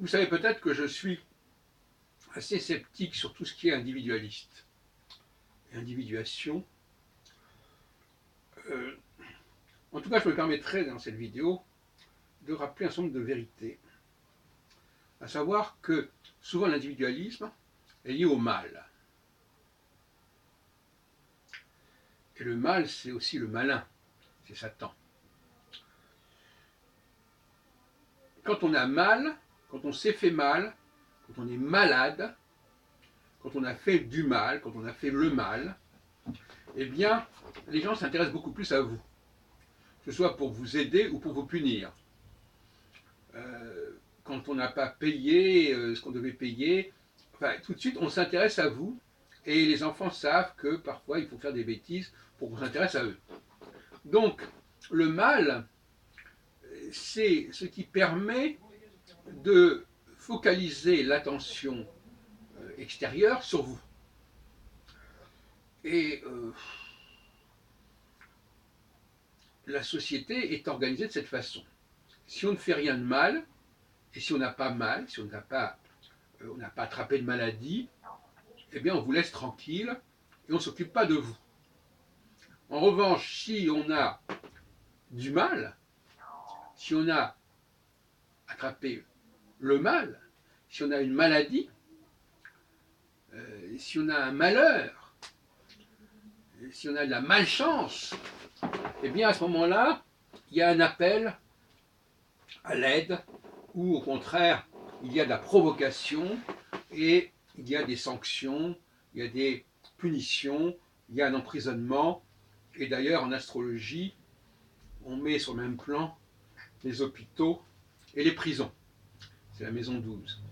Vous savez peut-être que je suis assez sceptique sur tout ce qui est individualiste et individuation. Euh, en tout cas, je me permettrai dans cette vidéo de rappeler un certain nombre de vérités, à savoir que souvent l'individualisme est lié au mal. Et le mal, c'est aussi le malin, c'est Satan. Quand on a mal, quand on s'est fait mal, quand on est malade, quand on a fait du mal, quand on a fait le mal, eh bien, les gens s'intéressent beaucoup plus à vous, que ce soit pour vous aider ou pour vous punir. Quand on n'a pas payé ce qu'on devait payer, enfin, tout de suite, on s'intéresse à vous, et les enfants savent que parfois, il faut faire des bêtises pour qu'on s'intéresse à eux. Donc, le mal, c'est ce qui permet de focaliser l'attention extérieure sur vous. Et la société est organisée de cette façon. Si on ne fait rien de mal, et si on n'a pas mal, si on n'a pas attrapé de maladie, eh bien on vous laisse tranquille et on ne s'occupe pas de vous. En revanche, si on a du mal, si on a attrapé le mal, si on a une maladie, si on a un malheur, si on a de la malchance, eh bien à ce moment-là, il y a un appel à l'aide, ou au contraire, il y a de la provocation, et il y a des sanctions, il y a des punitions, il y a un emprisonnement, et d'ailleurs en astrologie, on met sur le même plan les hôpitaux et les prisons. C'est la maison 12.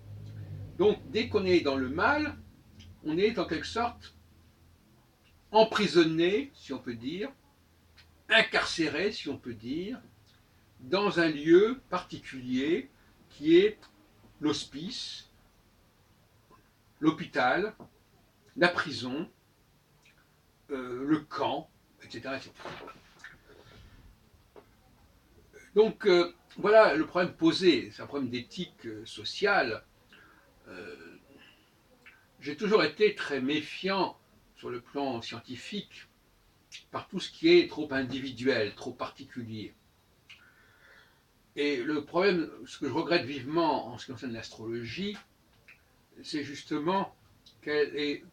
Donc dès qu'on est dans le mal, on est en quelque sorte emprisonné, si on peut dire, incarcéré, si on peut dire, dans un lieu particulier qui est l'hospice, l'hôpital, la prison, le camp, etc. etc. Donc voilà le problème posé, c'est un problème d'éthique sociale. J'ai toujours été très méfiant sur le plan scientifique par tout ce qui est trop individuel, trop particulier. Et le problème, ce que je regrette vivement en ce qui concerne l'astrologie, c'est justement qu'elle ait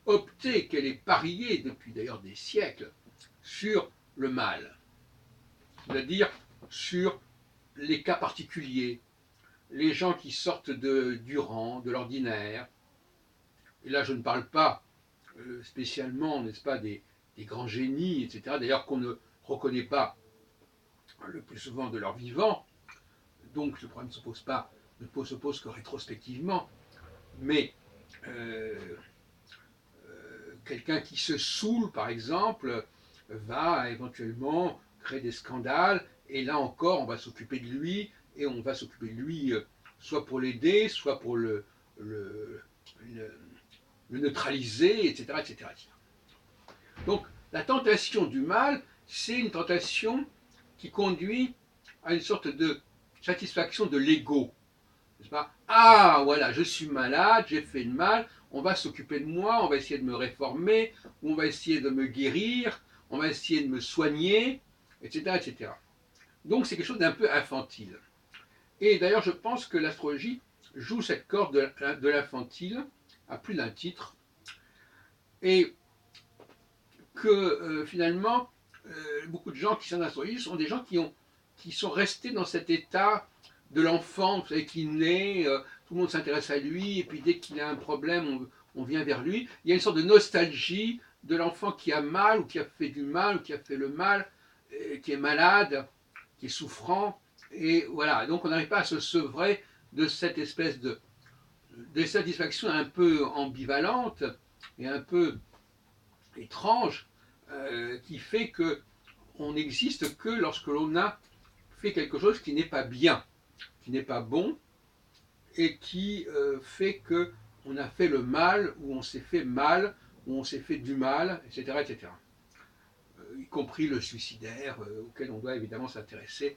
opté, qu'elle ait parié depuis d'ailleurs des siècles sur le mal, c'est-à-dire sur les cas particuliers, les gens qui sortent du rang, de l'ordinaire. Et là, je ne parle pas spécialement, n'est-ce pas, des grands génies, etc., d'ailleurs qu'on ne reconnaît pas le plus souvent de leur vivant, donc ce problème ne se pose que rétrospectivement, mais quelqu'un qui se saoule, par exemple, va éventuellement créer des scandales, et là encore, on va s'occuper de lui, et on va s'occuper de lui soit pour l'aider, soit pour le, le neutraliser, etc., etc. Donc, la tentation du mal, c'est une tentation qui conduit à une sorte de satisfaction de l'ego. Ah, voilà, je suis malade, j'ai fait le mal, on va s'occuper de moi, on va essayer de me réformer, on va essayer de me guérir, on va essayer de me soigner, etc. etc. Donc c'est quelque chose d'un peu infantile. Et d'ailleurs, je pense que l'astrologie joue cette corde de l'infantile à plus d'un titre, et que finalement, beaucoup de gens qui sont astrologie sont des gens qui sont restés dans cet état de l'enfant, vous savez, qui naît, tout le monde s'intéresse à lui, et puis dès qu'il a un problème, on vient vers lui. Il y a une sorte de nostalgie de l'enfant qui a mal, ou qui a fait du mal, ou qui a fait le mal, qui est malade, qui est souffrant, et voilà. Donc on n'arrive pas à se sevrer de cette espèce de satisfaction un peu ambivalente et un peu étrange qui fait que on n'existe que lorsque l'on a fait quelque chose qui n'est pas bien, qui n'est pas bon, et qui fait que on a fait le mal, ou on s'est fait mal, ou on s'est fait du mal, etc. Y compris le suicidaire, auquel on doit évidemment s'intéresser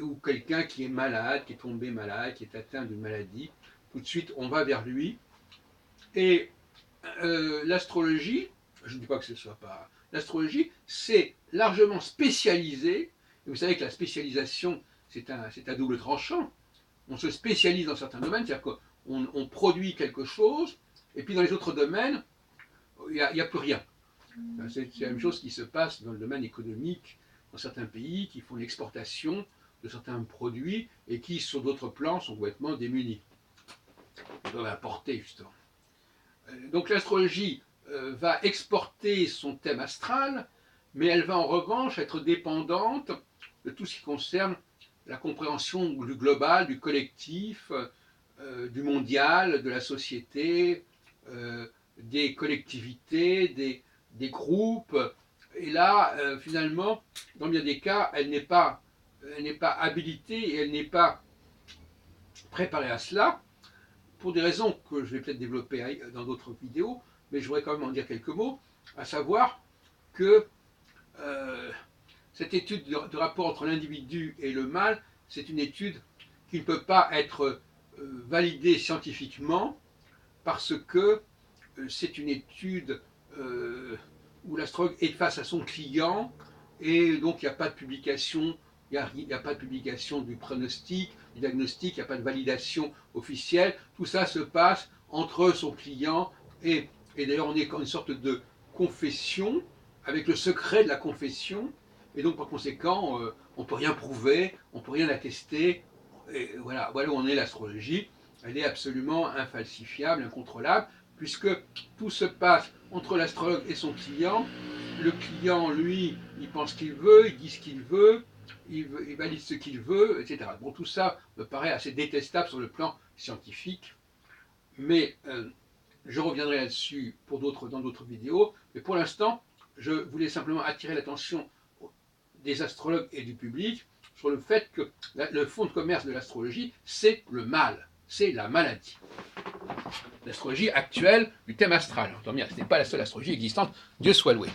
ou quelqu'un qui est malade, qui est tombé malade, qui est atteint d'une maladie, tout de suite on va vers lui. Et l'astrologie, je ne dis pas que ce ne soit pas... L'astrologie, c'est largement spécialisé. Et vous savez que la spécialisation, c'est un double tranchant. On se spécialise dans certains domaines, c'est-à-dire qu'on produit quelque chose, et puis dans les autres domaines, il n'y a plus rien. C'est la même chose qui se passe dans le domaine économique, dans certains pays qui font l'exportation de certains produits et qui, sur d'autres plans, sont complètement démunis. Ils doivent importer, justement. Donc l'astrologie va exporter son thème astral, mais elle va en revanche être dépendante de tout ce qui concerne la compréhension du global, du collectif, du mondial, de la société, des collectivités, des groupes. Et là, finalement, dans bien des cas, elle n'est pas habilitée et elle n'est pas préparée à cela, pour des raisons que je vais peut-être développer dans d'autres vidéos, mais je voudrais quand même en dire quelques mots, à savoir que cette étude de rapport entre l'individu et le mal, c'est une étude qui ne peut pas être validée scientifiquement parce que c'est une étude où l'astrologue est face à son client et donc il n'y a pas de publication, il n'y a pas de publication du pronostic, du diagnostic, il n'y a pas de validation officielle. Tout ça se passe entre son client et d'ailleurs on est comme une sorte de confession avec le secret de la confession et donc par conséquent on ne peut rien prouver, on ne peut rien attester. Et voilà où on est l'astrologie. Elle est absolument infalsifiable, incontrôlable, puisque tout se passe entre l'astrologue et son client. Le client, lui, il pense ce qu'il veut, il dit ce qu'il veut, il valide ce qu'il veut, etc. Bon, tout ça me paraît assez détestable sur le plan scientifique, mais je reviendrai là-dessus dans d'autres vidéos. Mais pour l'instant, je voulais simplement attirer l'attention des astrologues et du public sur le fait que le fonds de commerce de l'astrologie, c'est le mal, c'est la maladie. L'astrologie actuelle du thème astral. Ce n'est pas la seule astrologie existante, Dieu soit loué.